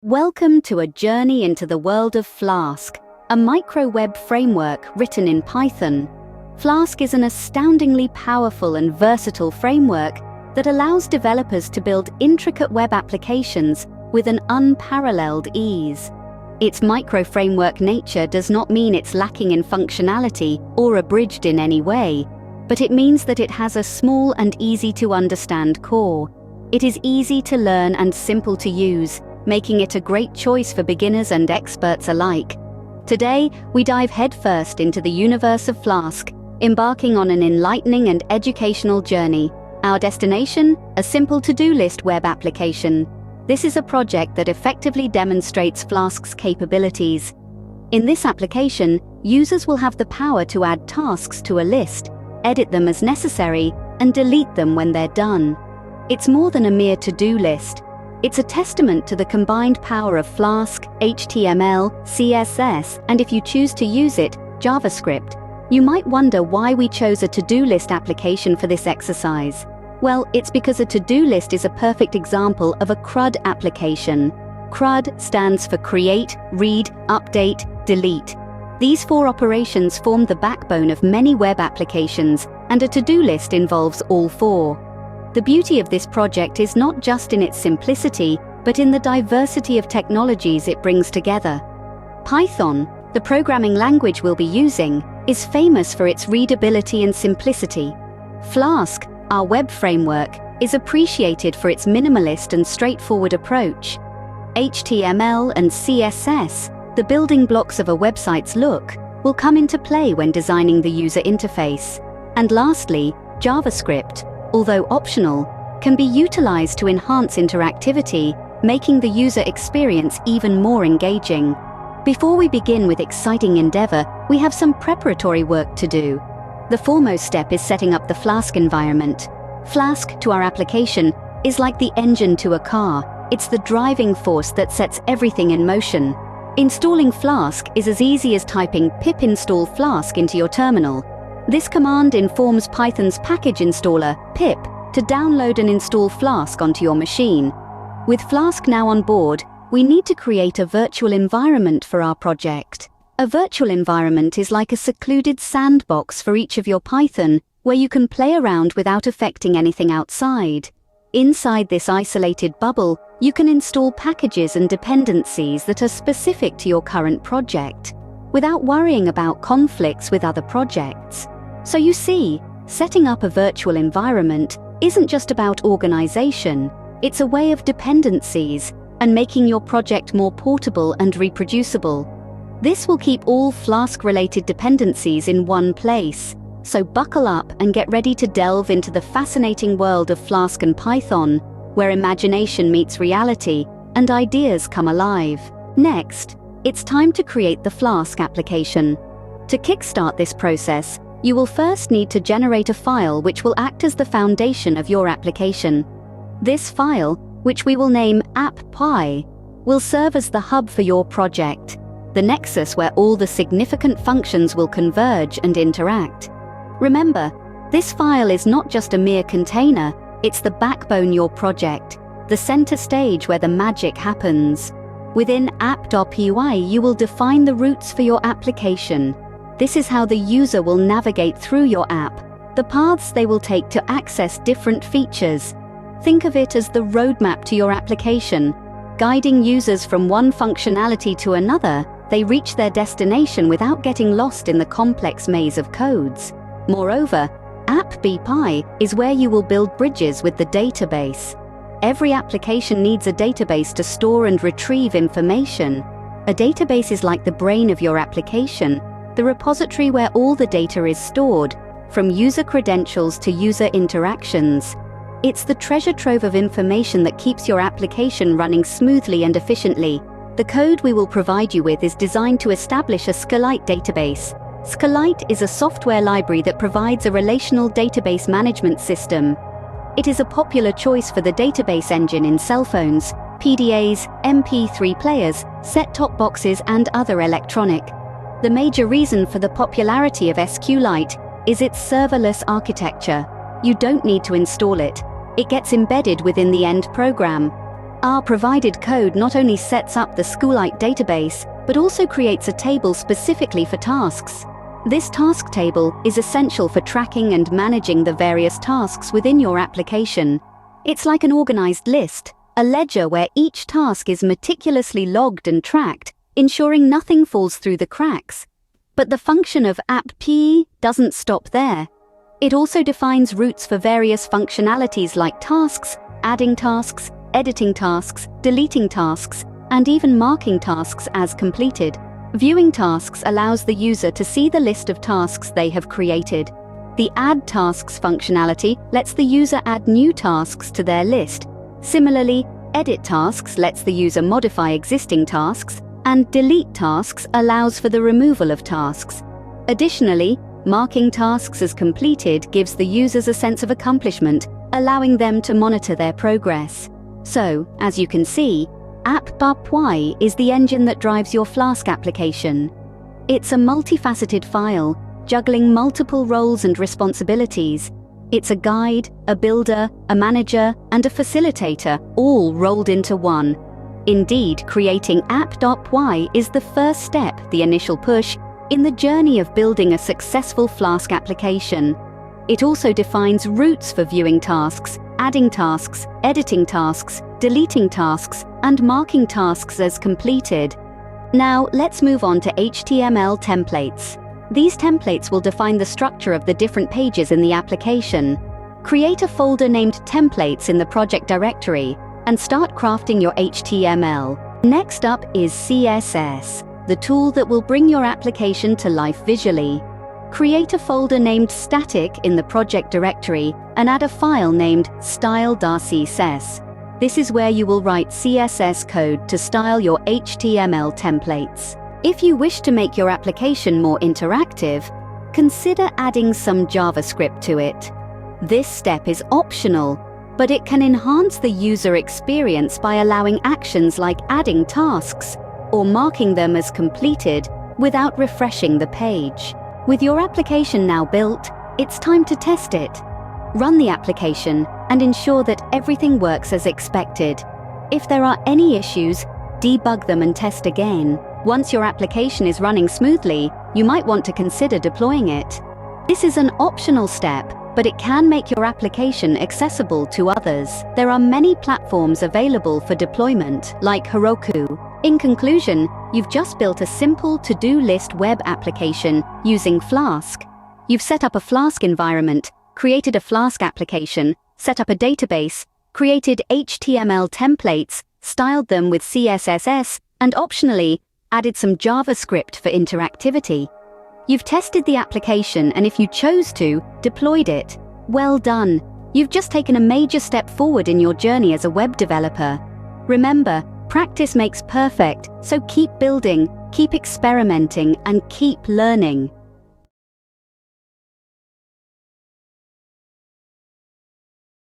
Welcome to a journey into the world of Flask, a micro-web framework written in Python. Flask is an astoundingly powerful and versatile framework that allows developers to build intricate web applications with an unparalleled ease. Its micro-framework nature does not mean it's lacking in functionality or abridged in any way, but it means that it has a small and easy-to-understand core. It is easy to learn and simple to use, making it a great choice for beginners and experts alike. Today, we dive headfirst into the universe of Flask, embarking on an enlightening and educational journey. Our destination? A simple to-do list web application. This is a project that effectively demonstrates Flask's capabilities. In this application, users will have the power to add tasks to a list, edit them as necessary, and delete them when they're done. It's more than a mere to-do list. It's a testament to the combined power of Flask, HTML, CSS, and if you choose to use it, JavaScript. You might wonder why we chose a to-do list application for this exercise. Well, it's because a to-do list is a perfect example of a CRUD application. CRUD stands for Create, Read, Update, Delete. These four operations form the backbone of many web applications, and a to-do list involves all four. The beauty of this project is not just in its simplicity, but in the diversity of technologies it brings together. Python, the programming language we'll be using, is famous for its readability and simplicity. Flask, our web framework, is appreciated for its minimalist and straightforward approach. HTML and CSS, the building blocks of a website's look, will come into play when designing the user interface. And lastly, JavaScript, although optional, can be utilized to enhance interactivity, making the user experience even more engaging. Before we begin with exciting endeavor, we have some preparatory work to do. The foremost step is setting up the Flask environment. Flask, to our application, is like the engine to a car. It's the driving force that sets everything in motion. Installing Flask is as easy as typing pip install Flask into your terminal. This command informs Python's package installer, pip, to download and install Flask onto your machine. With Flask now on board, we need to create a virtual environment for our project. A virtual environment is like a secluded sandbox for each of your Python, where you can play around without affecting anything outside. Inside this isolated bubble, you can install packages and dependencies that are specific to your current project, without worrying about conflicts with other projects. So you see, setting up a virtual environment isn't just about organization, it's a way of dependencies and making your project more portable and reproducible. This will keep all Flask-related dependencies in one place, so buckle up and get ready to delve into the fascinating world of Flask and Python, where imagination meets reality and ideas come alive. Next, it's time to create the Flask application. To kickstart this process, you will first need to generate a file which will act as the foundation of your application. This file, which we will name app.py, will serve as the hub for your project, the nexus where all the significant functions will converge and interact. Remember, this file is not just a mere container, it's the backbone of your project, the center stage where the magic happens. Within app.py, you will define the routes for your application. This is how the user will navigate through your app, the paths they will take to access different features. Think of it as the roadmap to your application. Guiding users from one functionality to another, they reach their destination without getting lost in the complex maze of codes. Moreover, app.py is where you will build bridges with the database. Every application needs a database to store and retrieve information. A database is like the brain of your application, the repository where all the data is stored, from user credentials to user interactions. It's the treasure trove of information that keeps your application running smoothly and efficiently. The code we will provide you with is designed to establish a SQLite database. SQLite is a software library that provides a relational database management system. It is a popular choice for the database engine in cell phones, PDAs, MP3 players, set-top boxes, and other electronic. The major reason for the popularity of SQLite is its serverless architecture. You don't need to install it. It gets embedded within the end program. Our provided code not only sets up the SQLite database, but also creates a table specifically for tasks. This task table is essential for tracking and managing the various tasks within your application. It's like an organized list, a ledger where each task is meticulously logged and tracked, ensuring nothing falls through the cracks. But the function of app doesn't stop there. It also defines routes for various functionalities like tasks, adding tasks, editing tasks, deleting tasks, and even marking tasks as completed. Viewing tasks allows the user to see the list of tasks they have created. The Add Tasks functionality lets the user add new tasks to their list. Similarly, Edit Tasks lets the user modify existing tasks, and Delete Tasks allows for the removal of tasks. Additionally, marking tasks as completed gives the users a sense of accomplishment, allowing them to monitor their progress. So, as you can see, Up is the engine that drives your Flask application. It's a multifaceted file, juggling multiple roles and responsibilities. It's a guide, a builder, a manager, and a facilitator, all rolled into one. Indeed, creating App.y is the first step, the initial push, in the journey of building a successful Flask application. It also defines routes for viewing tasks, adding tasks, editing tasks, deleting tasks, and marking tasks as completed. Now, let's move on to HTML templates. These templates will define the structure of the different pages in the application. Create a folder named Templates in the project directory and start crafting your HTML. Next up is CSS, the tool that will bring your application to life visually. Create a folder named Static in the project directory and add a file named style.css. This is where you will write CSS code to style your HTML templates. If you wish to make your application more interactive, consider adding some JavaScript to it. This step is optional, but it can enhance the user experience by allowing actions like adding tasks or marking them as completed without refreshing the page. With your application now built, it's time to test it. Run the application and ensure that everything works as expected. If there are any issues, debug them and test again. Once your application is running smoothly, you might want to consider deploying it. This is an optional step, but it can make your application accessible to others. There are many platforms available for deployment, like Heroku. In conclusion, you've just built a simple to-do list web application using Flask. You've set up a Flask environment, created a Flask application, set up a database, created HTML templates, styled them with CSS, and optionally, added some JavaScript for interactivity. You've tested the application and if you chose to, deployed it. Well done. You've just taken a major step forward in your journey as a web developer. Remember, practice makes perfect, so keep building, keep experimenting, and keep learning.